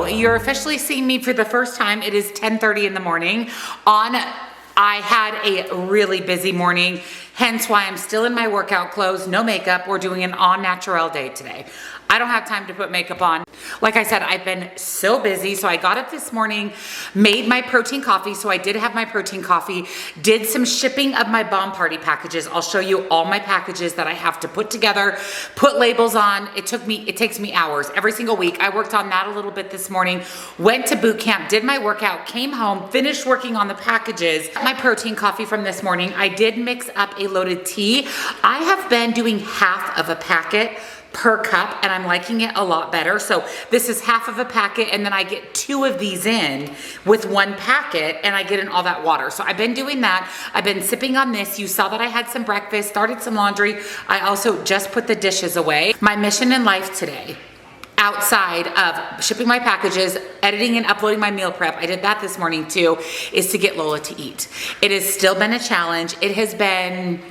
So you're officially seeing me for the first time. It is 10:30 in the morning. I had a really busy morning, hence why I'm still in my workout clothes, no makeup. We're doing an all natural day today. I don't have time to put makeup on. Like I said, I've been so busy. So I got up this morning, made my protein coffee. So I did have my protein coffee, did some shipping of my bomb party packages. I'll show you all my packages that I have to put together, put labels on. It takes me hours every single week. I worked on that a little bit this morning, went to boot camp, did my workout, came home, finished working on the packages. My protein coffee from this morning, I did mix up a loaded tea. I have been doing half of a packet per cup and I'm liking it a lot better. So this is half of a packet and then I get 2 of these in with 1 packet and I get in all that water. So I've been doing that. I've been sipping on this. You saw that I had some breakfast, started some laundry. I also just put the dishes away. My mission in life today, outside of shipping my packages, editing and uploading my meal prep, I did that this morning too, is to get Lola to eat. It has still been a challenge. It has been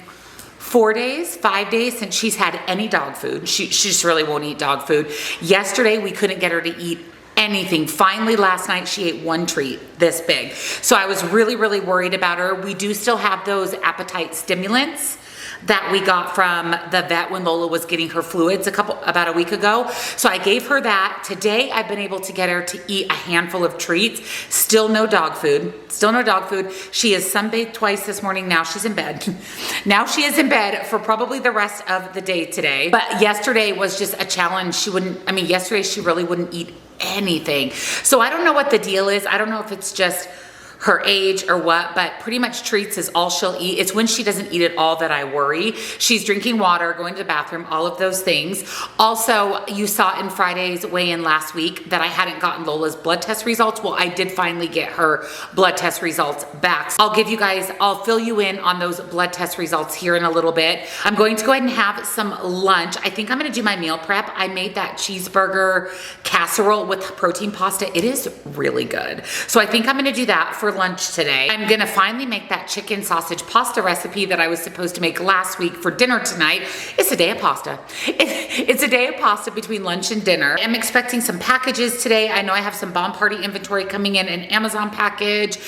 5 days since she's had any dog food. She just really won't eat dog food. Yesterday, we couldn't get her to eat anything. Finally, last night, she ate 1 treat this big. So I was really, really worried about her. We do still have those appetite stimulants that we got from the vet when Lola was getting her fluids about a week ago. So I gave her that. Today, I've been able to get her to eat a handful of treats. Still no dog food. Still no dog food. She has sunbathed twice this morning. Now she's in bed. Now she is in bed for probably the rest of the day today. But yesterday was just a challenge. Yesterday she really wouldn't eat anything. So I don't know what the deal is. I don't know if it's just her age or what, but pretty much treats is all she'll eat. It's when she doesn't eat at all that I worry. She's drinking water, going to the bathroom, all of those things. Also, you saw in Friday's weigh-in last week that I hadn't gotten Lola's blood test results. Well, I did finally get her blood test results back. So I'll fill you in on those blood test results here in a little bit. I'm going to go ahead and have some lunch. I think I'm gonna do my meal prep. I made that cheeseburger casserole with protein pasta. It is really good. So I think I'm gonna do that for lunch today. I'm gonna finally make that chicken sausage pasta recipe that I was supposed to make last week for dinner tonight. It's a day of pasta. It's a day of pasta between lunch and dinner. I'm expecting some packages today. I know I have some bomb party inventory coming in, an Amazon package,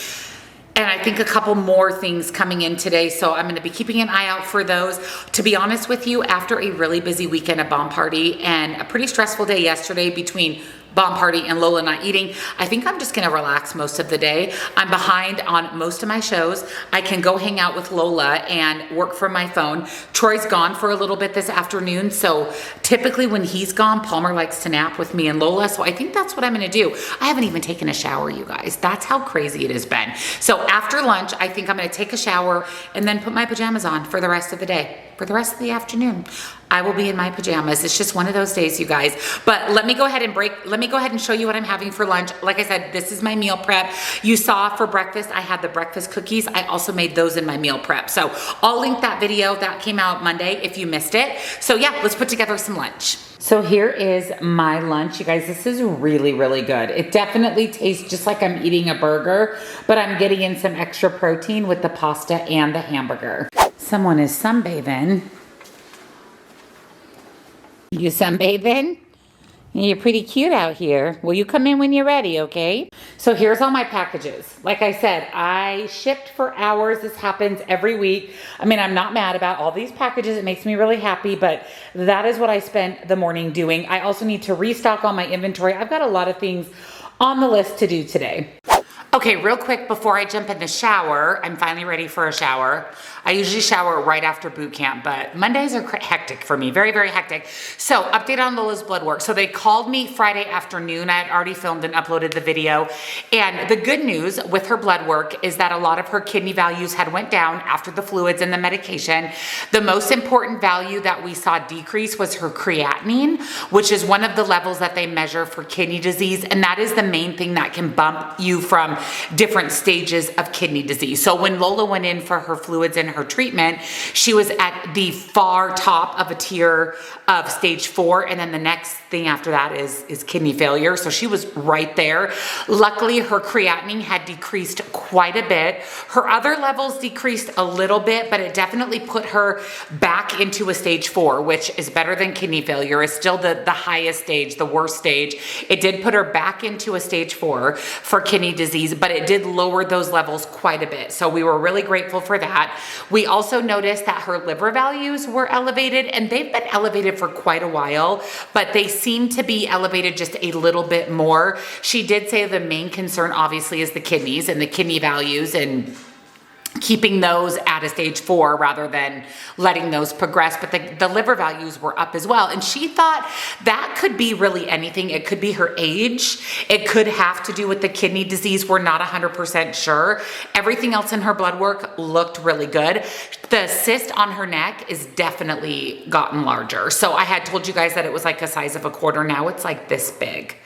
and I think a couple more things coming in today. So I'm gonna be keeping an eye out for those. To be honest with you, after a really busy weekend at bomb party and a pretty stressful day yesterday between bomb party and Lola not eating, I think I'm just gonna relax most of the day. I'm behind on most of my shows. I can go hang out with Lola and work from my phone. Troy's gone for a little bit this afternoon, so typically when he's gone, Palmer likes to nap with me and Lola, so I think that's what I'm gonna do. I haven't even taken a shower, you guys. That's how crazy it has been. So after lunch, I think I'm gonna take a shower and then put my pajamas on for the rest of the day. For the rest of the afternoon, I will be in my pajamas. It's just one of those days, you guys. But let me go ahead and show you what I'm having for lunch. Like I said, this is my meal prep. You saw for breakfast, I had the breakfast cookies. I also made those in my meal prep. So I'll link that video. That came out Monday if you missed it. So yeah, let's put together some lunch. So here is my lunch. You guys, this is really, really good. It definitely tastes just like I'm eating a burger, but I'm getting in some extra protein with the pasta and the hamburger. Someone is sunbathing. You sunbathing? You're pretty cute out here. Will you come in when you're ready, okay? So here's all my packages. Like I said, I shipped for hours. This happens every week. I'm not mad about all these packages. It makes me really happy, but that is what I spent the morning doing. I also need to restock all my inventory. I've got a lot of things on the list to do today. Okay, real quick before I jump in the shower, I'm finally ready for a shower. I usually shower right after boot camp, but Mondays are hectic for me, very, very hectic. So update on Lola's blood work. So they called me Friday afternoon. I had already filmed and uploaded the video. And the good news with her blood work is that a lot of her kidney values had went down after the fluids and the medication. The most important value that we saw decrease was her creatinine, which is one of the levels that they measure for kidney disease. And that is the main thing that can bump you from different stages of kidney disease. So when Lola went in for her fluids and her treatment, she was at the far top of a tier of stage 4, and then the next thing after that is kidney failure. So she was right there. Luckily, her creatinine had decreased quite a bit. Her other levels decreased a little bit, but it definitely put her back into a stage 4, which is better than kidney failure. It's still the highest stage, the worst stage. It did put her back into a stage 4 for kidney disease, but it did lower those levels quite a bit. So we were really grateful for that. We also noticed that her liver values were elevated, and they've been elevated for quite a while, but they seem to be elevated just a little bit more. She did say the main concern obviously is the kidneys and the kidney values, and keeping those at a stage 4 rather than letting those progress. But the liver values were up as well. And she thought that could be really anything. It could be her age. It could have to do with the kidney disease. We're not 100% sure. Everything else in her blood work looked really good. The cyst on her neck is definitely gotten larger. So I had told you guys that it was like the size of a quarter. Now it's like this big.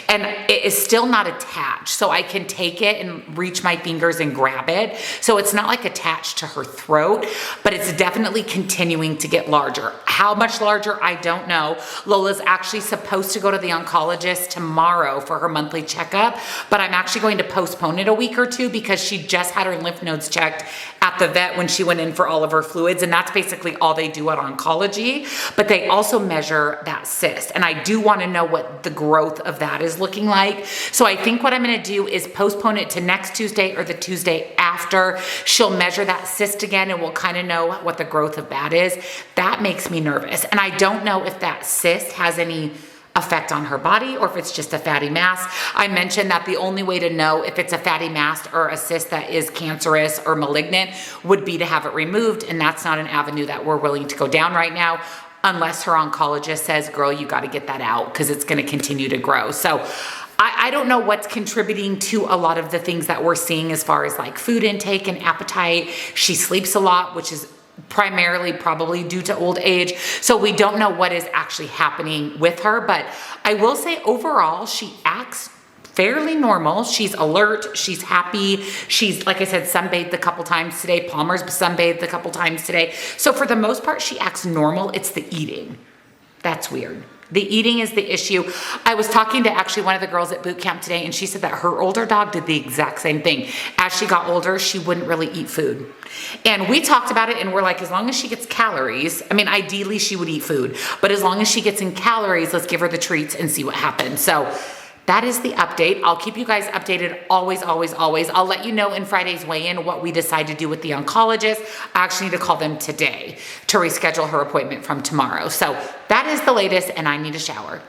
And it is still not attached. So I can take it and reach my fingers and grab it. So it's not like attached to her throat, but it's definitely continuing to get larger. How much larger, I don't know. Lola's actually supposed to go to the oncologist tomorrow for her monthly checkup, but I'm actually going to postpone it a week or two because she just had her lymph nodes checked at the vet when she went in for all of her fluids, and that's basically all they do at oncology, but they also measure that cyst, and I do want to know what the growth of that is looking like. So I think what I'm going to do is postpone it to next Tuesday or the Tuesday after. She'll measure that cyst again, and we'll kind of know what the growth of that is. That makes me nervous, and I don't know if that cyst has any effect on her body or if it's just a fatty mass. I mentioned that the only way to know if it's a fatty mass or a cyst that is cancerous or malignant would be to have it removed, and that's not an avenue that we're willing to go down right now unless her oncologist says, girl, you got to get that out because it's going to continue to grow. So I don't know what's contributing to a lot of the things that we're seeing as far as like food intake and appetite. She sleeps a lot, which is primarily probably due to old age. So we don't know what is actually happening with her, but I will say overall, she acts fairly normal. She's alert. She's happy. She's, like I said, sunbathed a couple times today. Palmer's sunbathed a couple times today. So for the most part, she acts normal. It's the eating. That's weird. The eating is the issue. I was talking to actually one of the girls at boot camp today, and she said that her older dog did the exact same thing. As she got older, she wouldn't really eat food. And we talked about it, and we're like, as long as she gets calories, I mean, ideally she would eat food, but as long as she gets in calories, let's give her the treats and see what happens. So that is the update. I'll keep you guys updated always, always, always. I'll let you know in Friday's weigh-in what we decide to do with the oncologist. I actually need to call them today to reschedule her appointment from tomorrow. So that is the latest, and I need a shower.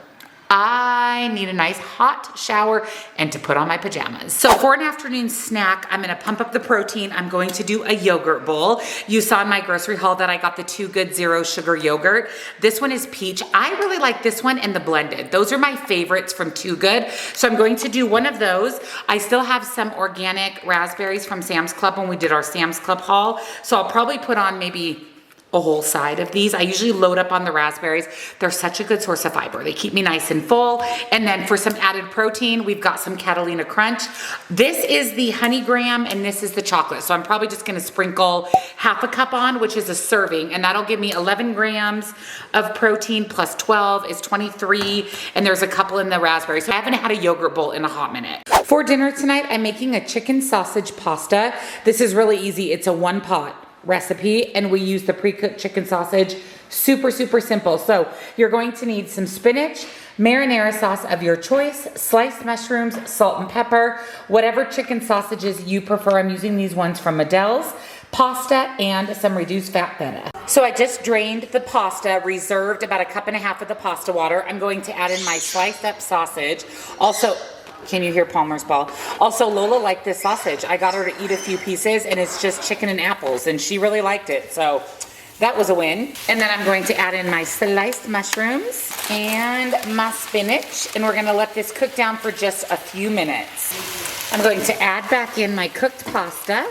I need a nice hot shower and to put on my pajamas. So for an afternoon snack, I'm gonna pump up the protein. I'm going to do a yogurt bowl. You saw in my grocery haul that I got the Too Good Zero Sugar Yogurt. This one is peach. I really like this one and the blended. Those are my favorites from Too Good. So I'm going to do one of those. I still have some organic raspberries from Sam's Club when we did our Sam's Club haul. So I'll probably put on maybe a whole side of these. I usually load up on the raspberries. They're such a good source of fiber. They keep me nice and full. And then for some added protein, we've got some Catalina Crunch. This is the honey graham and this is the chocolate. So I'm probably just gonna sprinkle half a cup on, which is a serving, and that'll give me 11 grams of protein plus 12 is 23, and there's a couple in the raspberries. So I haven't had a yogurt bowl in a hot minute. For dinner tonight, I'm making a chicken sausage pasta. This is really easy. It's a one pot recipe, and we use the pre-cooked chicken sausage. Super, super simple. So you're going to need some spinach, marinara sauce of your choice, sliced mushrooms, salt and pepper, whatever chicken sausages you prefer. I'm using these ones from Adele's, pasta, and some reduced fat feta. So I just drained the pasta, reserved about 1.5 cups of the pasta water. I'm going to add in my sliced up sausage. Also, can you hear Palmer's ball? Also, Lola liked this sausage. I got her to eat a few pieces, and it's just chicken and apples, and she really liked it, so that was a win. And then I'm going to add in my sliced mushrooms and my spinach, and we're gonna let this cook down for just a few minutes. I'm going to add back in my cooked pasta,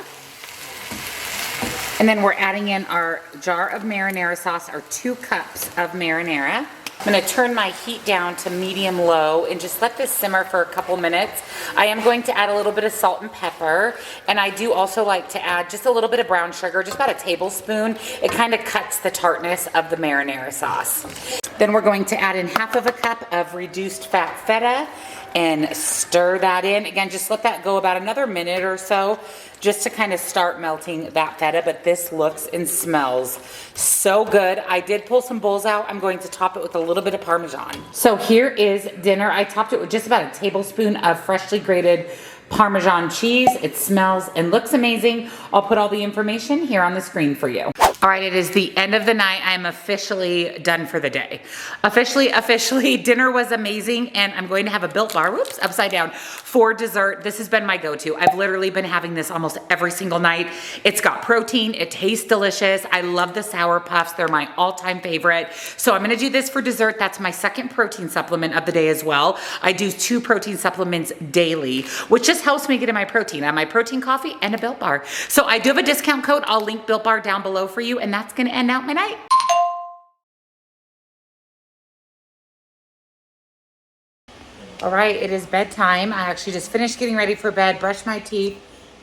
and then we're adding in our jar of marinara sauce, our 2 cups of marinara. I'm gonna turn my heat down to medium low and just let this simmer for a couple minutes. I am going to add a little bit of salt and pepper, and I do also like to add just a little bit of brown sugar, just about a tablespoon. It kind of cuts the tartness of the marinara sauce. Then we're going to add in half of a cup of reduced fat feta and stir that in. Again, just let that go about another minute or so just to kind of start melting that feta, but this looks and smells so good. I did pull some bowls out. I'm going to top it with a little bit of Parmesan. So here is dinner. I topped it with just about a tablespoon of freshly grated Parmesan cheese. It smells and looks amazing. I'll put all the information here on the screen for you. All right, it is the end of the night. I'm officially done for the day. Officially, dinner was amazing, and I'm going to have a Built Bar, whoops, upside down, for dessert. This has been my go-to. I've literally been having this almost every single night. It's got protein, it tastes delicious. I love the Sour Puffs. They're my all-time favorite. So I'm gonna do this for dessert. That's my second protein supplement of the day as well. I do 2 protein supplements daily, which just helps me get in my protein. I have my protein coffee and a Built Bar. So I do have a discount code. I'll link Built Bar down below for you, and that's gonna end out my night. All right, it is bedtime. I actually just finished getting ready for bed, brushed my teeth.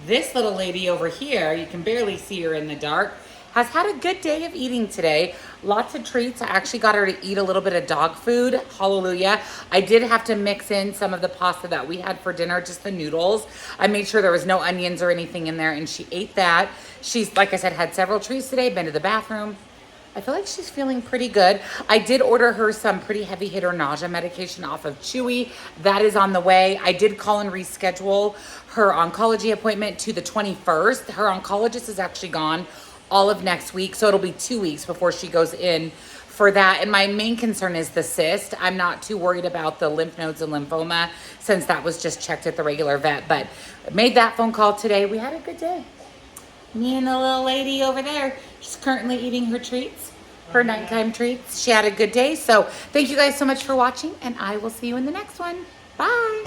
This little lady over here, you can barely see her in the dark, has had a good day of eating today. Lots of treats. I actually got her to eat a little bit of dog food. Hallelujah. I did have to mix in some of the pasta that we had for dinner, just the noodles. I made sure there was no onions or anything in there, and she ate that. She's, like I said, had several treats today, been to the bathroom. I feel like she's feeling pretty good. I did order her some pretty heavy hitter nausea medication off of Chewy. That is on the way. I did call and reschedule her oncology appointment to the 21st. Her oncologist is actually gone all of next week, so it'll be 2 weeks before she goes in for that. And my main concern is the cyst. I'm not too worried about the lymph nodes and lymphoma since that was just checked at the regular vet, but I made that phone call today. We had a good day. Me and the little lady over there, she's currently eating her treats, her nighttime treats. She had a good day. So thank you guys so much for watching, and I will see you in the next one. Bye.